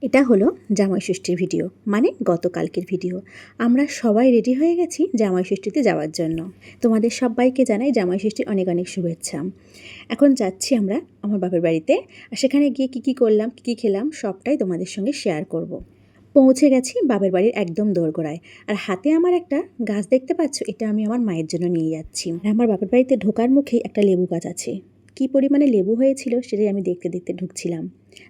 এটা হলো জামাই ষষ্ঠীর ভিডিও, মানে গতকালকের ভিডিও। আমরা সবাই রেডি হয়ে গেছি জামাই ষষ্ঠীতে যাওয়ার জন্য। তোমাদের সবাইকে জানাই জামাই ষষ্ঠীর অনেক অনেক শুভেচ্ছা। এখন যাচ্ছি আমরা আমার বাপের বাড়িতে, আর সেখানে গিয়ে কী করলাম, কী খেলাম সবটাই তোমাদের সঙ্গে শেয়ার করব। পৌঁছে গেছি বাপের বাড়ির একদম দোরগোড়ায়, আর হাতে আমার একটা গাছ দেখতে পাচ্ছ, এটা আমি আমার মায়ের জন্য নিয়ে যাচ্ছি। আর আমার বাপের বাড়িতে ঢোকার মুখেই একটা লেবু গাছ আছে। কী পরিমাণে লেবু হয়েছিল সেটাই আমি দেখতে দেখতে ঢুকছিলাম।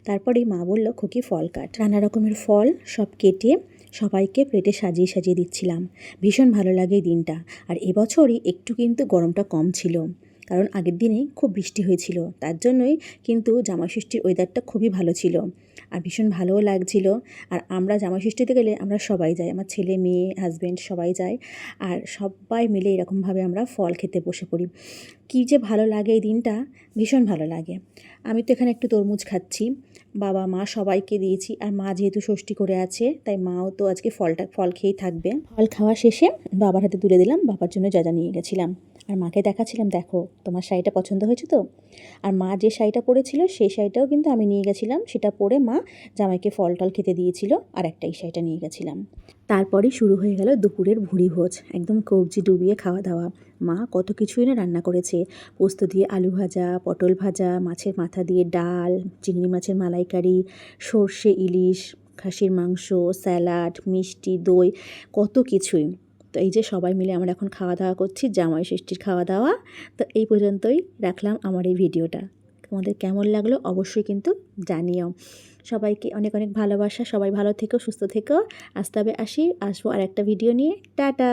তারপরেই মা বলল, খুকি ফল কাট। নানা রকমের ফল সব কেটে সবাইকে প্লেটে সাজিয়ে সাজিয়ে দিচ্ছিলাম। ভীষণ ভালো লাগে এই দিনটা। আর এবছরই একটু কিন্তু গরমটা কম ছিল, কারণ আগের দিনে খুব বৃষ্টি হয়েছিল, তার জন্যই কিন্তু জামাইষষ্ঠীর ওয়েদারটা খুবই ভালো ছিল আর ভীষণ ভালোও লাগছিল। আর আমরা জামাইষষ্ঠীতে গেলে আমরা সবাই যাই, আমার ছেলে মেয়ে হাজব্যান্ড সবাই যায়, আর সবাই মিলে এরকমভাবে আমরা ফল খেতে বসে পড়ি। কী যে ভালো লাগে এই দিনটা, ভীষণ ভালো লাগে। আমি তো এখানে একটু তরমুজ খাচ্ছি, বাবা মা সবাইকে দিয়েছি। আর মা যেহেতু ষষ্ঠী করে আছে, তাই মাও তো আজকে ফল খেয়েই থাকবে। ফল খাওয়া শেষে বাবার হাতে তুলে দিলাম, বাবার জন্য যা যা নিয়ে গেছিলাম। আর মাকে দেখাচ্ছিলাম, দেখো তোমার শাড়িটা পছন্দ হয়েছে তো। আর মা যে শাড়িটা পরেছিল সেই শাড়িটাও কিন্তু আমি নিয়ে গেছিলাম, সেটা পরে মা জামাইকে ফল টল খেতে দিয়েছিল, আর একটা এই শাড়িটা নিয়ে গেছিলাম। তারপরে শুরু হয়ে গেল দুপুরের ভুড়ি ভোজ, একদম কবজি ডুবিয়ে খাওয়া দাওয়া। মা কত কিছুই না রান্না করেছে, পোস্ত দিয়ে আলু ভাজা, পটল ভাজা, মাছের মাথা দিয়ে ডাল, চিংড়ি মাছের মালাইকারি, সর্ষে ইলিশ, খাসির মাংস, স্যালাড, মিষ্টি, দই, কত কিছুই। তো এই যে সবাই মিলে আমরা এখন খাওয়া দাওয়া করছি, জামাই ষষ্ঠীর খাওয়া দাওয়া। তো এই পর্যন্তই রাখলাম আমার এই ভিডিওটা। তোমাদের কেমন লাগলো অবশ্যই কিন্তু জানিও। সবাইকে অনেক অনেক ভালোবাসা, সবাই ভালো থেকো, সুস্থ থেকো। আসতে হবে, আসবো আর একটা ভিডিও নিয়ে। টাটা।